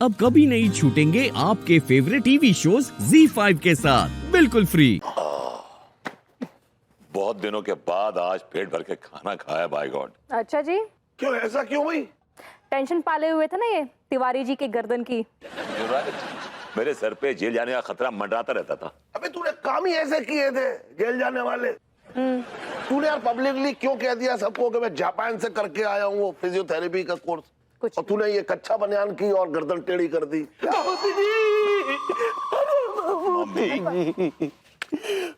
अब कभी नहीं छूटेंगे आपके फेवरेट टीवी शोज ZEE5 के साथ बिल्कुल फ्री। बहुत दिनों के बाद आज पेट भर के खाना खाया बाय गॉड। अच्छा जी, क्यों ऐसा क्यों भाई? टेंशन पाले हुए थे ना ये तिवारी जी के गर्दन की। मेरे सर पे जेल जाने का खतरा मंडराता रहता था। अबे तूने काम ही ऐसे किए थे जेल जाने वाले। तूने यार पब्लिकली क्यों कह दिया सबको कि मैं जापान से करके आया हूँ वो फिजियोथेरेपी का कोर्स, और तूने ये कच्चा बनियान की और गर्दन टेढ़ी कर दी।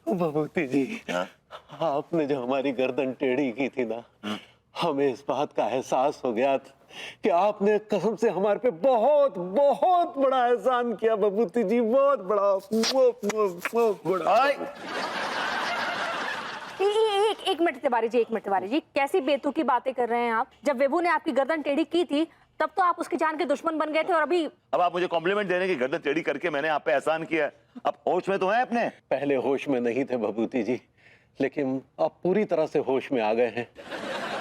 भभूति जी, आपने जो हमारी गर्दन टेढ़ी की थी ना, हमें इस बात का एहसास हो गया था कि आपने कसम से हमारे पे बहुत बहुत बड़ा एहसान किया भभूति जी, बहुत बड़ा, बहुत बड़ा। एक मिनट तिवारी जी, एक मिनट तिवारी जी, कैसी बेतुकी बातें कर रहे हैं आप? जब विभू ने आपकी गर्दन टेढ़ी की थी तब तो आप उसकी जान के दुश्मन बन गए थे, और अभी अब आप मुझे कॉम्प्लीमेंट देने की गर्दन टेढ़ी करके मैंने आप पे एहसान किया है। अब होश में तो है अपने? पहले होश में नहीं थे भभूति जी, लेकिन अब पूरी तरह से होश में आ गए हैं,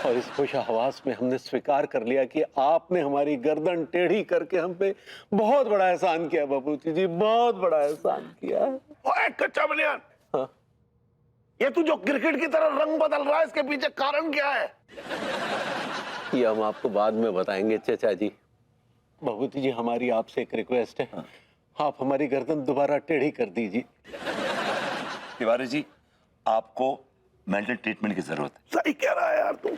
और इस होशाहवास में हमने स्वीकार कर लिया कि आपने हमारी गर्दन टेढ़ी करके हम पे बहुत बड़ा एहसान किया भभूति जी, बहुत बड़ा एहसान किया। ओए कच्चा बनियान, हाँ। ये तू जो क्रिकेट की तरह रंग बदल रहा है, इसके पीछे कारण क्या है? ये हम आपको बाद में बताएंगे चाचा जी। भभूति जी, हमारी आपसे एक रिक्वेस्ट है, आप हमारी गर्दन दोबारा टेढ़ी कर दीजिए। तिवारी जी, आपको मेंटल ट्रीटमेंट की जरूरत है। सही कह रहा है यार तू।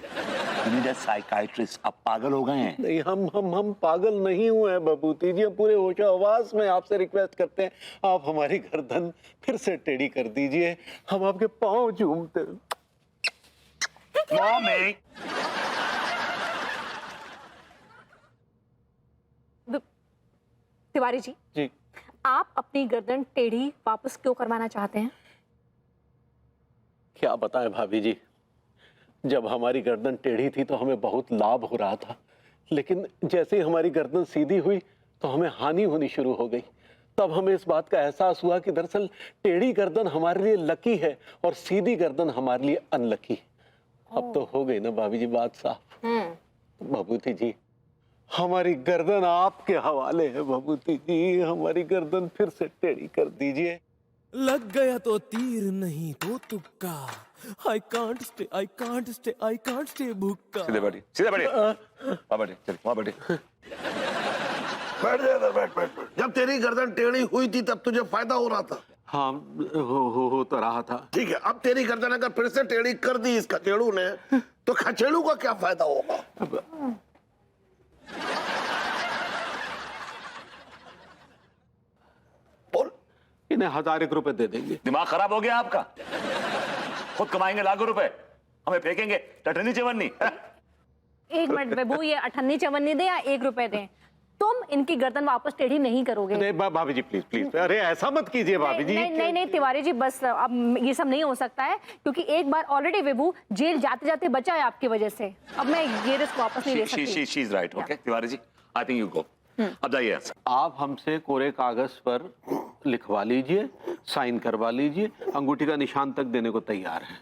साइकाइट्रिस्ट, आप पागल हो गए हैं। नहीं, हम पागल नहीं हुए हैं भभूति जी, हम पूरे होशाहवास में आपसे रिक्वेस्ट करते हैं, आप हमारी गर्दन फिर से टेढ़ी कर दीजिए, हम आपके पाँव चूमते। मम्मी, तिवारी जी, आप अपनी गर्दन टेढ़ी वापस क्यों करवाना चाहते हैं? क्या बताएं भाभी जी, जब हमारी गर्दन टेढ़ी थी तो हमें बहुत लाभ हो रहा था, लेकिन जैसे ही हमारी गर्दन सीधी हुई तो हमें हानि होनी शुरू हो गई। तब हमें इस बात का एहसास हुआ कि दरअसल टेढ़ी गर्दन हमारे लिए लकी है और सीधी गर्दन हमारे लिए अनलकी। अब तो हो गई ना भाभी जी बात साफ। भभूति जी, हमारी गर्दन आपके हवाले है भभूति जी, हमारी गर्दन फिर से टेढ़ी कर दीजिए। लग गया तो तीर नहीं तो तुक्का। I can't stay भुक्का। सीधे बैठिए, सीधे बैठिए। वहाँ बैठिए, चलिए वहाँ बैठिए। बैठ जा इधर, बैठ बैठ बैठ। जब तेरी गर्दन टेढ़ी हुई थी तब तुझे फायदा हो रहा था। हाँ, हो तो रहा था। ठीक है, अब तेरी गर्दन अगर फिर से टेढ़ी कर दी इस खचेड़ू ने, तो खचेड़ू का क्या फायदा होगा? बोल। इन्हें 1000 रुपए दे देंगे। दिमाग खराब हो गया आपका? खुद कमाएंगे लाखों रुपए, हमें फेंकेंगे टटनी चवन्नी। एक मिनट विभू, ये 98 चवन्नी दे या 1 रुपए दे, तुम इनकी गर्दन वापस टेढ़ी नहीं करोगे। नहीं भाभी जी, प्लीज प्लीज, अरे ऐसा मत कीजिए भाभी जी। नहीं तिवारी जी, बस अब ये सब नहीं हो सकता है, क्योंकि एक बार ऑलरेडी विभू जेल जाते जाते बचा है आपकी वजह से। अब मैं ये रिस्क वापस नहीं ले सकती। She is right. Okay Tiwari ji, I think you go. अब जाइए। आप हमसे कोरे कागज पर लिखवा लीजिए, साइन करवा लीजिए, अंगूठी का निशान तक देने को तैयार है।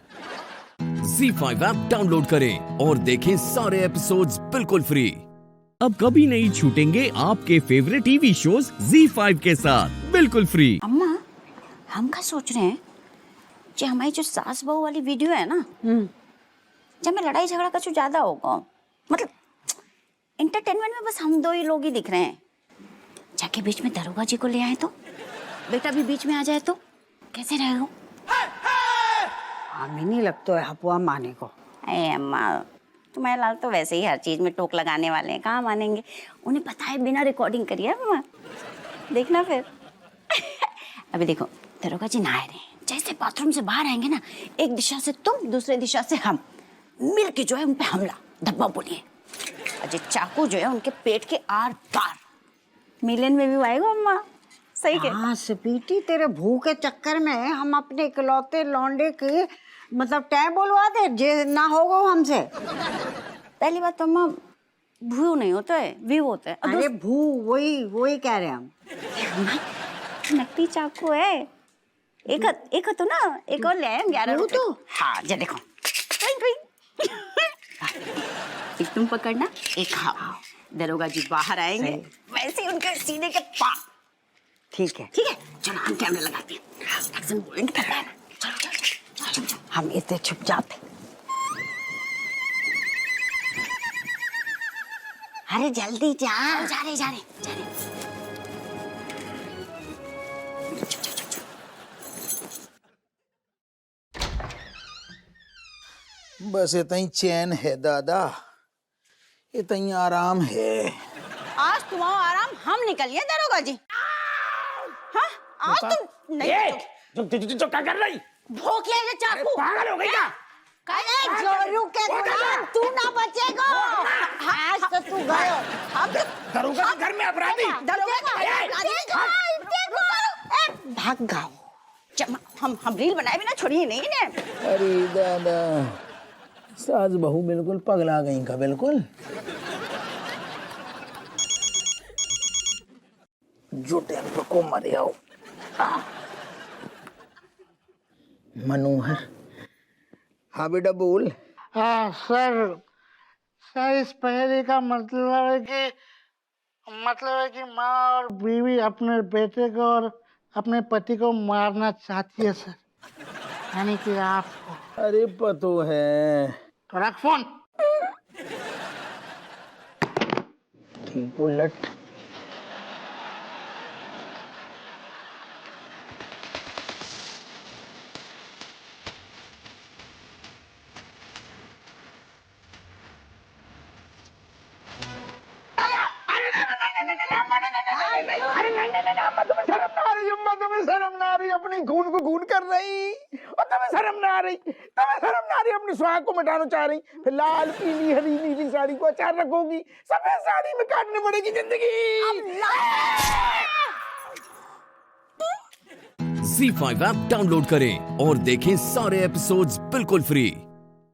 ZEE5 ऐप डाउनलोड करें और देखें सारे एपिसोड्स बिल्कुल फ्री। अब कभी नहीं छूटेंगे आपके फेवरेट टीवी शोज ZEE5 के साथ बिल्कुल फ्री। अम्मा, हम क्या सोच रहे हैं कि हमारी जो सास बहू वाली वीडियो है ना, जब में लड़ाई झगड़ा कुछ ज्यादा होगा, मतलब एंटरटेनमेंट में बस हम दो ही लोग ही दिख रहे हैं, जाके बीच में दरोगा जी को ले आए तो, बेटा भी बीच में आ जाए तो कैसे रहेगा? हमें नहीं लगता है हपुआ माने को। अरे अम्मा, तुम्हारे लाल तो वैसे ही हर चीज में टोक लगाने वाले हैं, कहाँ मानेंगे? उन्हें बताए बिना रिकॉर्डिंग करिए अम्मा, देखना फिर। अभी देखो, दरोगा जी नहा रहे हैं, जैसे बाथरूम से बाहर आएंगे ना, एक दिशा से तुम, दूसरे दिशा से हम, मिल के जो है उन पे हमला, धब्बा बोलिए, और चाकू जो है उनके पेट के आर पार। मिलियन में भी आएगा अम्मा, सही के? हाँ स्वीटी, तेरे भूख के चक्कर में हम अपने इकलौते लौंडे के मतलब टैब बोलवा दे, जे ना होगा हमसे। पहली बात तो अम्मा, भू नहीं होता है, व्यू होता है। अरे भू, वही कह रहे हैं हम। नकली चाकू है, एक तो ना, एक और ले आए 11 रुपए। तो हाँ, जा देखो। एक तुम पकड़ना, एक हाँ। दरोगा जी बाहर आएंगे वैसे ही उनके सीने के पास। ठीक है ठीक है, चलो हम कैमरा लगाते हैं, एक्शन पॉइंट करना है ना। चलो चलो चलो चलो। हम इतने छुप जाते। अरे जल्दी जा। जा रहे जा रहे जा रहे। बस इतना ही चैन है दादा, इतना ही आराम है। आज तुम्हारा आराम हम निकलिए दरोगा जी। हाँ आज तुम नहीं जो क्या कर रही? भोंक लिया ये चाकू। पागल हो गई क्या? अरे जोरू के गुलाम, तू ना बचेगा। आज तो तू गयो। हम दरोगा के घर में अपराधी। भाग गाओ। हम रील बनाए बिना छोड़िए नहीं इन्हें। अरे दादा, सास बहू बिल्कुल पगला गई का बिल्कुल। जो टेम्पो को मरे आओ। मनोहर, हाँ बेटा बोल। हाँ सर इस पहेली का मतलब है कि माँ और बीवी अपने बेटे को और अपने पति को मारना चाहती है सर, यानी कि आपको। अरे पतो है। तो रख फोन। ठीक उलट। शर्म ना आ रही, अपनी खून को खून कर रही, और तुम्हें शर्म ना आ रही, अपनी सुहाग को मिटाना चाह रही, फिर लाल पीली हरी नीली साड़ी को अचार रखोगी, सफेद साड़ी में काटनी पड़ेगी जिंदगी। ZEE5 ऐप डाउनलोड करें और देखें सारे एपिसोड्स बिल्कुल फ्री।